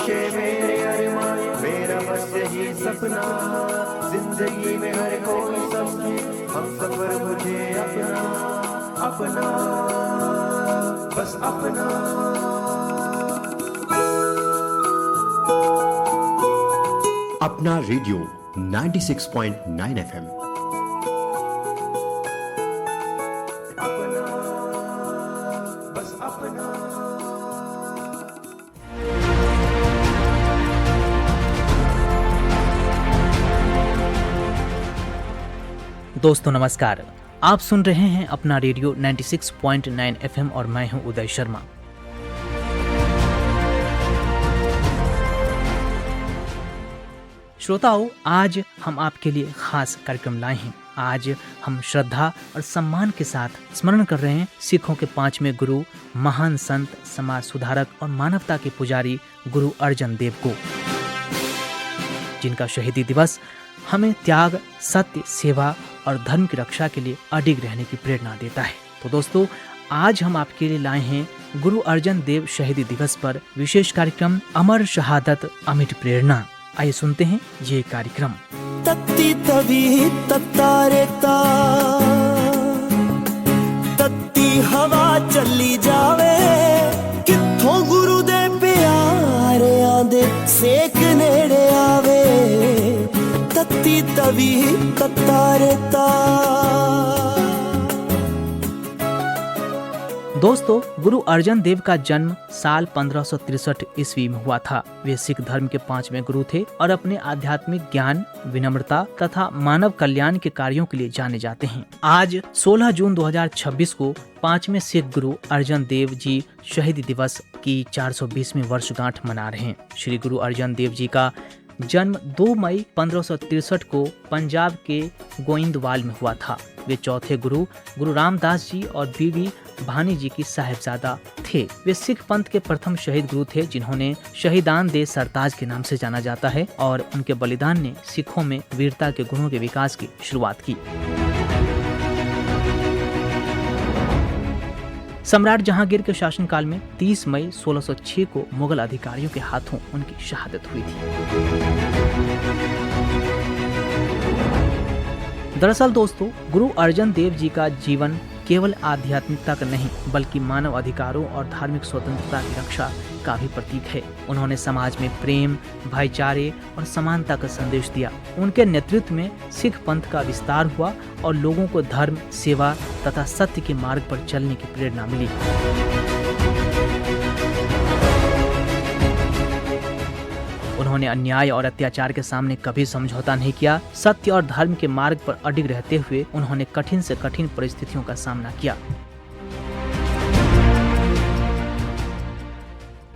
ख्वाहिशें मेरे अरमान, मेरा बस यही सपना, जिंदगी में हर कोई समझे हम सफर मुझे अपना, अपना बस अपना। अपना रेडियो 96.9 FM। अपना बस अपना। दोस्तों नमस्कार, आप सुन रहे हैं अपना रेडियो 96.9 FM और मैं हूं उदय शर्मा। श्रोताओं, आज हम आपके लिए खास कार्यक्रम लाए हैं। आज हम श्रद्धा और सम्मान के साथ स्मरण कर रहे हैं सिखों के 5वें गुरु, महान संत, समाज सुधारक और मानवता के पुजारी गुरु अर्जन देव को, जिनका शहीदी दिवस हमें त्याग, सत्य, सेवा और धर्म की रक्षा के लिए अडिग रहने की प्रेरणा देता है। तो दोस्तों, आज हम आपके लिए लाए हैं गुरु अर्जन देव शहीदी दिवस पर विशेष कार्यक्रम अमर शहादत अमिट प्रेरणा। आइए सुनते हैं ये कार्यक्रम। तत्ती तभी तत्तारे ता, तत्ती हवा चली जावे, कित्थों गुरु दे प्यारे आंदे सेक नेड़े आवे, तत्ती तभी तत्तारे ता। दोस्तों, गुरु अर्जन देव का जन्म साल 1563 ईस्वी में हुआ था। वे सिख धर्म के 5वें गुरु थे और अपने आध्यात्मिक ज्ञान, विनम्रता तथा मानव कल्याण के कार्यों के लिए जाने जाते हैं। आज 16 जून 2026 को 5वें सिख गुरु अर्जन देव जी शहीदी दिवस की 420वीं वर्षगांठ मना रहे हैं। श्री गुरु अर्जन देव जी का जन्म 2 मई 1563 को पंजाब के गोइंदवाल में हुआ था। वे चौथे गुरु गुरु रामदास जी और बीवी भानी जी की साहिबजादा थे। वे सिख पंथ के प्रथम शहीद गुरु थे, जिन्होंने शहीदान दे सरताज के नाम से जाना जाता है, और उनके बलिदान ने सिखों में वीरता के गुणों के विकास की शुरुआत की। सम्राट जहांगीर के शासनकाल में 30 मई 1606 को मुगल अधिकारियों के हाथों उनकी शहादत हुई थी। दरअसल दोस्तों, गुरु अर्जन देव जी का जीवन केवल आध्यात्मिकता का नहीं, बल्कि मानव अधिकारों और धार्मिक स्वतंत्रता की रक्षा का भी प्रतीक है। उन्होंने समाज में प्रेम, भाईचारे और समानता का संदेश दिया। उनके नेतृत्व में सिख पंथ का विस्तार हुआ और लोगों को धर्म, सेवा तथा सत्य के मार्ग पर चलने की प्रेरणा मिली। उन्होंने अन्याय और अत्याचार के सामने कभी समझौता नहीं किया। सत्य और धर्म के मार्ग पर अडिग रहते हुए उन्होंने कठिन से कठिन परिस्थितियों का सामना किया।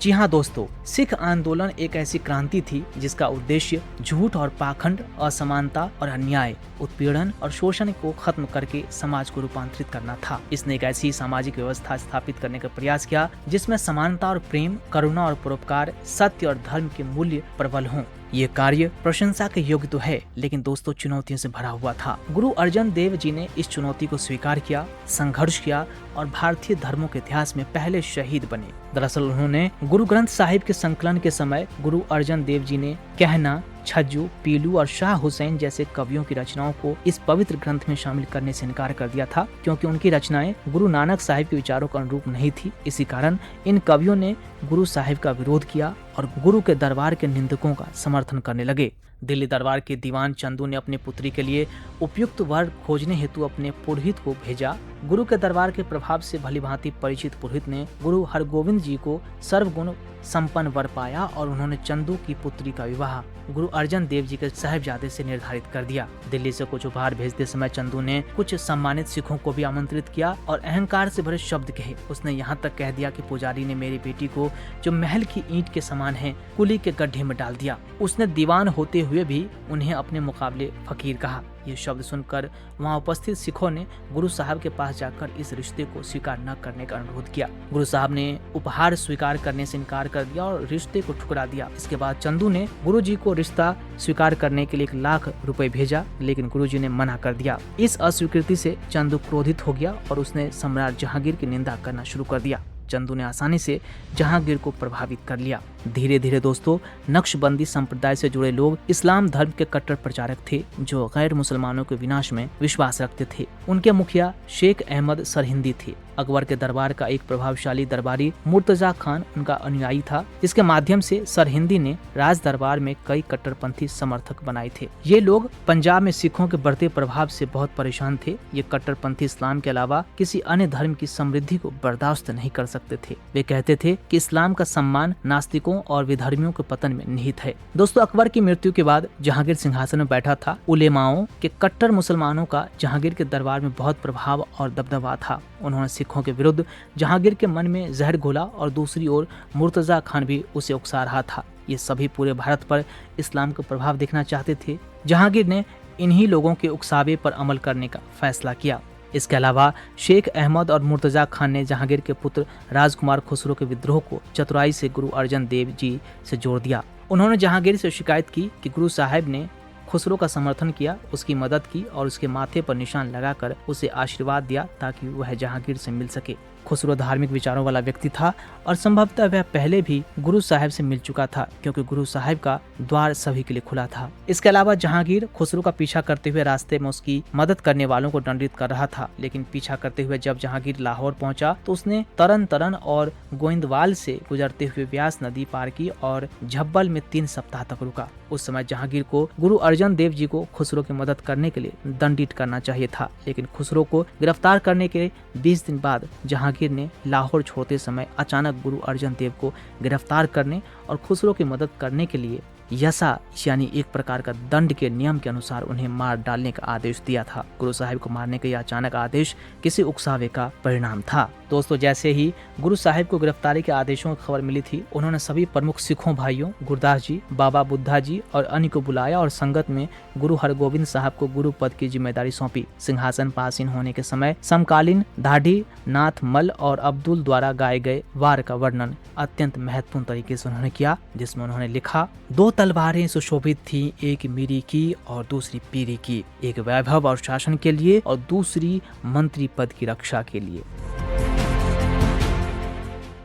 जी हाँ दोस्तों, सिख आंदोलन एक ऐसी क्रांति थी जिसका उद्देश्य झूठ और पाखंड, असमानता और अन्याय, उत्पीड़न और शोषण को खत्म करके समाज को रूपांतरित करना था। इसने एक ऐसी सामाजिक व्यवस्था स्थापित करने का प्रयास किया जिसमें समानता और प्रेम, करुणा और परोपकार, सत्य और धर्म के मूल्य प्रबल हों। ये कार्य प्रशंसा के योग्य तो है, लेकिन दोस्तों चुनौतियों से भरा हुआ था। गुरु अर्जन देव जी ने इस चुनौती को स्वीकार किया, संघर्ष किया और भारतीय धर्मों के इतिहास में पहले शहीद बने। दरअसल उन्होंने गुरु ग्रंथ साहिब के संकलन के समय गुरु अर्जन देव जी ने कहना, छज्जू, पीलू और शाह हुसैन जैसे कवियों की रचनाओं को इस पवित्र ग्रंथ में शामिल करने से इनकार कर दिया था, क्योंकि उनकी रचनाएं गुरु नानक साहिब के विचारों के अनुरूप नहीं थी। इसी कारण इन कवियों ने गुरु साहिब का विरोध किया और गुरु के दरबार के निंदकों का समर्थन करने लगे। दिल्ली दरबार के दीवान चंदू ने अपनी पुत्री के लिए उपयुक्त वर खोजने हेतु अपने पुरोहित को भेजा। गुरु के दरबार के प्रभाव से भलीभांति परिचित पुरोहित ने गुरु हरगोविंद जी को सर्वगुण संपन्न वर पाया और उन्होंने चंदू की पुत्री का विवाह गुरु अर्जन देव जी के साहिबजादे से निर्धारित कर दिया। दिल्ली से कुछ उपहार भेजते समय चंदू ने कुछ सम्मानित सिखों को भी आमंत्रित किया और अहंकार से भरे शब्द कहे। उसने यहाँ तक कह दिया कि पुजारी ने मेरी बेटी को, जो महल की ईंट के समान है, कुली के गड्ढे में डाल दिया। उसने दीवान होते हुए भी उन्हें अपने मुकाबले फकीर कहा। ये शब्द सुनकर वहाँ उपस्थित सिखों ने गुरु साहब के पास जाकर इस रिश्ते को स्वीकार न करने का अनुरोध किया। गुरु साहब ने उपहार स्वीकार करने से इनकार कर दिया और रिश्ते को ठुकरा दिया। इसके बाद चंदू ने गुरु जी को रिश्ता स्वीकार करने के लिए 1 लाख रुपए भेजा, लेकिन गुरु जी ने मना कर दिया। इस अस्वीकृति से चंदू क्रोधित हो गया और उसने सम्राट जहांगीर की निंदा करना शुरू कर दिया। चंदू ने आसानी से जहांगीर को प्रभावित कर लिया। धीरे धीरे दोस्तों नक्शबंदी संप्रदाय से जुड़े लोग इस्लाम धर्म के कट्टर प्रचारक थे जो गैर मुसलमानों के विनाश में विश्वास रखते थे। उनके मुखिया शेख अहमद सरहिंदी थे। अकबर के दरबार का एक प्रभावशाली दरबारी मुर्तजा खान उनका अनुयायी था, जिसके माध्यम से सरहिंदी ने राज दरबार में कई कट्टरपंथी समर्थक बनाए थे। ये लोग पंजाब में सिखों के बढ़ते प्रभाव से बहुत परेशान थे। ये कट्टरपंथी इस्लाम के अलावा किसी अन्य धर्म की समृद्धि को बर्दाश्त नहीं कर सकते थे। वे कहते थे कि इस्लाम का सम्मान नास्तिकों और विधर्मियों के पतन में निहित है। दोस्तों, अकबर की मृत्यु के बाद जहांगीर सिंहासन में बैठा था। उलेमाओं के कट्टर मुसलमानों का जहांगीर के दरबार में बहुत प्रभाव और दबदबा था। उन्होंने सिखों के विरुद्ध जहांगीर के मन में जहर घोला और दूसरी ओर मुर्तजा खान भी उसे उकसा रहा था। ये सभी पूरे भारत पर इस्लाम का प्रभाव देखना चाहते थे। जहांगीर ने इन्हीं लोगों के उकसावे पर अमल करने का फैसला किया। इसके अलावा शेख अहमद और मुर्तजा खान ने जहांगीर के पुत्र राजकुमार खुसरो के विद्रोह को चतुराई से गुरु अर्जन देव जी से जोड़ दिया। उन्होंने जहांगीर से शिकायत की कि गुरु साहब ने खुसरो का समर्थन किया, उसकी मदद की और उसके माथे पर निशान लगाकर उसे आशीर्वाद दिया ताकि वह जहांगीर से मिल सके। खुसरो धार्मिक विचारों वाला व्यक्ति था और संभवतः वह पहले भी गुरु साहब से मिल चुका था, क्योंकि गुरु साहब का द्वार सभी के लिए खुला था। इसके अलावा जहांगीर खुसरो का पीछा करते हुए रास्ते में उसकी मदद करने वालों को दंडित कर रहा था। लेकिन पीछा करते हुए जब जहांगीर लाहौर पहुंचा तो उसने तरन तरन और गोइंदवाल से गुजरते हुए व्यास नदी पार की और झब्बल में 3 सप्ताह तक रुका। उस समय जहांगीर को गुरु अर्जन देव जी को खुसरो की मदद करने के लिए दंडित करना चाहिए था, लेकिन खुसरो को गिरफ्तार करने के 20 दिन बाद जहांगीर ने लाहौर छोड़ते समय अचानक गुरु अर्जन देव को गिरफ्तार करने और खुसरो की मदद करने के लिए यसा यानी एक प्रकार का दंड के नियम के अनुसार उन्हें मार डालने का आदेश दिया था। गुरु साहिब को मारने का यह अचानक आदेश किसी उकसावे का परिणाम था। दोस्तों, जैसे ही गुरु साहिब को गिरफ्तारी के आदेशों की खबर मिली थी, उन्होंने सभी प्रमुख सिखों भाइयों गुरदास जी, बाबा बुद्धा जी और अन्य को बुलाया और संगत में गुरु हरगोविंद साहब को गुरु पद की जिम्मेदारी सौंपी। सिंहासन पासीन होने के समय समकालीन दाढ़ी नाथ मल और अब्दुल द्वारा गाए गए वार का वर्णन अत्यंत महत्वपूर्ण तरीके से उन्होंने किया, जिसमें उन्होंने लिखा, 2 तलवारें सुशोभित थी, एक मीरी की और दूसरी पीरी की, एक वैभव और शासन के लिए और दूसरी मंत्री पद की रक्षा के लिए।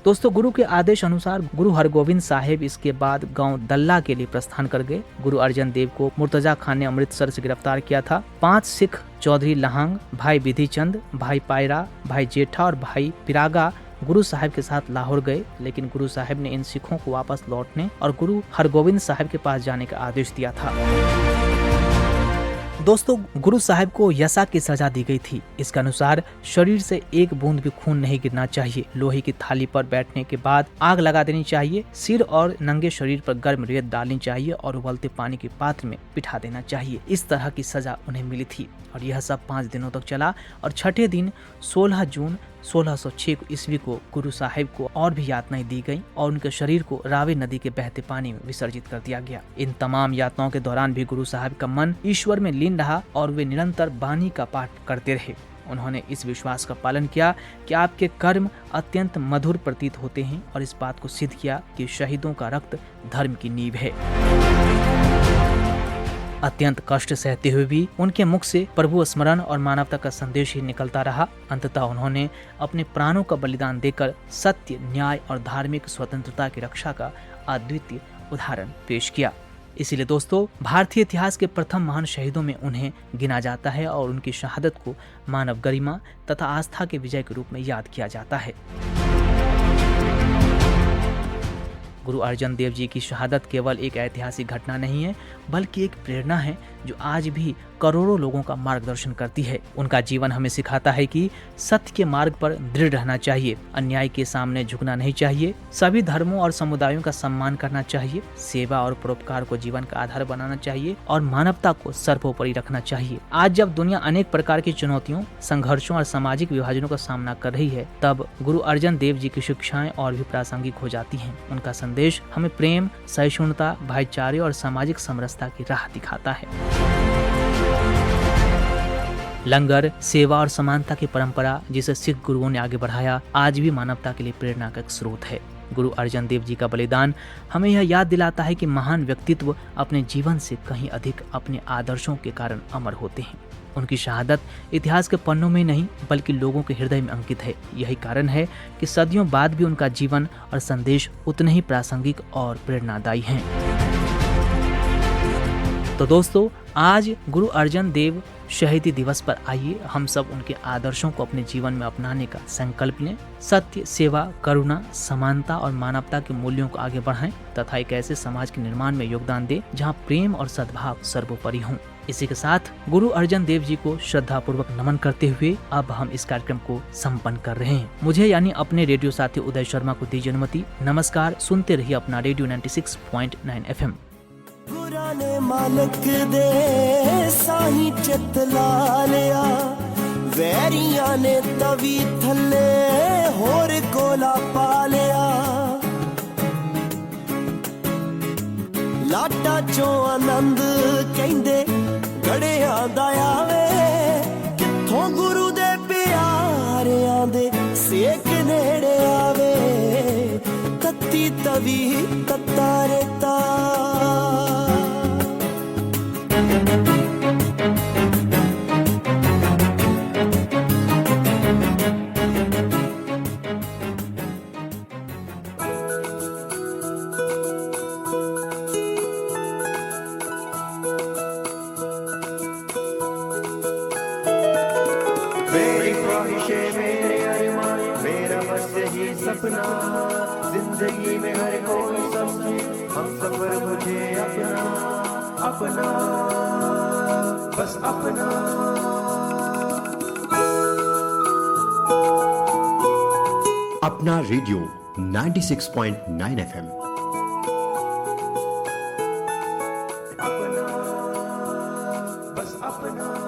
दोस्तों, गुरु के आदेश अनुसार गुरु हरगोविंद साहिब इसके बाद गांव दल्ला के लिए प्रस्थान कर गए। गुरु अर्जन देव को मुर्तजा खान ने अमृतसर से गिरफ्तार किया था। 5 सिख चौधरी लहांग, भाई विधि चंद, भाई पायरा, भाई जेठा और भाई पिरागा गुरु साहिब के साथ लाहौर गए, लेकिन गुरु साहिब ने इन सिखों को वापस लौटने और गुरु हरगोविंद साहिब के पास जाने का आदेश दिया था। दोस्तों, गुरु साहिब को यसा की सजा दी गई थी। इसके अनुसार शरीर से एक बूंद भी खून नहीं गिरना चाहिए। लोहे की थाली पर बैठने के बाद आग लगा देनी चाहिए। सिर और नंगे शरीर पर गर्म रेत डालनी चाहिए और उबलते पानी के पात्र में बिठा देना चाहिए। इस तरह की सजा उन्हें मिली थी और यह सब 5 दिनों तक चला और छठे दिन 16 जून 1606 ईस्वी को गुरु साहिब को और भी यातनाएं दी गईं और उनके शरीर को रावी नदी के बहते पानी में विसर्जित कर दिया गया। इन तमाम यातनाओं के दौरान भी गुरु साहिब का मन ईश्वर में लीन रहा और वे निरंतर बानी का पाठ करते रहे। उन्होंने इस विश्वास का पालन किया कि आपके कर्म अत्यंत मधुर प्रतीत होते हैं और इस बात को सिद्ध किया कि शहीदों का रक्त धर्म की नींव है। अत्यंत कष्ट सहते हुए भी उनके मुख से प्रभु स्मरण और मानवता का संदेश ही निकलता रहा। अंततः उन्होंने अपने प्राणों का बलिदान देकर सत्य, न्याय और धार्मिक स्वतंत्रता की रक्षा का अद्वितीय उदाहरण पेश किया। इसीलिए दोस्तों, भारतीय इतिहास के प्रथम महान शहीदों में उन्हें गिना जाता है और उनकी शहादत को मानव गरिमा तथा आस्था के विजय के रूप में याद किया जाता है। गुरु अर्जन देव जी की शहादत केवल एक ऐतिहासिक घटना नहीं है, बल्कि एक प्रेरणा है जो आज भी करोड़ों लोगों का मार्गदर्शन करती है। उनका जीवन हमें सिखाता है कि सत्य के मार्ग पर दृढ़ रहना चाहिए, अन्याय के सामने झुकना नहीं चाहिए, सभी धर्मों और समुदायों का सम्मान करना चाहिए, सेवा और परोपकार को जीवन का आधार बनाना चाहिए और मानवता को सर्वोपरि रखना चाहिए। आज जब दुनिया अनेक प्रकार की चुनौतियों, संघर्षों और सामाजिक विभाजनों का सामना कर रही है, तब गुरु अर्जन देव जी की शिक्षाएं और भी प्रासंगिक हो जाती हैं। उनका संदेश हमें प्रेम, सहिष्णुता, भाईचारे और सामाजिक समरसता की राह दिखाता है। लंगर, सेवा और समानता की परंपरा जिसे सिख गुरुओं ने आगे बढ़ाया, आज भी मानवता के लिए प्रेरणा का एक स्रोत है। गुरु अर्जन देव जी का बलिदान हमें यह याद दिलाता है कि महान व्यक्तित्व अपने जीवन से कहीं अधिक अपने आदर्शों के कारण अमर होते हैं। उनकी शहादत इतिहास के पन्नों में नहीं बल्कि लोगों के हृदय में अंकित है। यही कारण है कि सदियों बाद भी उनका जीवन और संदेश उतने ही प्रासंगिक और प्रेरणादायी हैं। तो दोस्तों, आज गुरु अर्जन देव शहीदी दिवस पर आइए हम सब उनके आदर्शों को अपने जीवन में अपनाने का संकल्प लें। सत्य, सेवा, करुणा, समानता और मानवता के मूल्यों को आगे बढ़ाएं तथा एक ऐसे समाज के निर्माण में योगदान दें जहां प्रेम और सद्भाव सर्वोपरि हों। इसी के साथ गुरु अर्जन देव जी को श्रद्धा पूर्वक नमन करते हुए अब हम इस कार्यक्रम को संपन्न कर रहे हैं। मुझे यानी अपने रेडियो साथी उदय शर्मा को दीजिए अनुमति। नमस्कार, सुनते रहिए अपना रेडियो 96.9 FM। पुराने मालक दे साही चित ला लिया, वैरियां ने तवी थले होर कोला पा लिया। लाटा चो आनंद कहंदे गड़िया दा आवे, किथों गुरु दे प्यारियां दे सेक नेड़े आवे। तत्ती तवी तत्ता रेता मेरी ख्वाहिशें, मेरे अरमान, मेरा बस यही सपना। जिंदगी में हर कोई समझे हम सफर मुझे अपना, अपना, बस अपना। अपना रेडियो 96.9 FM। अपना, बस अपना।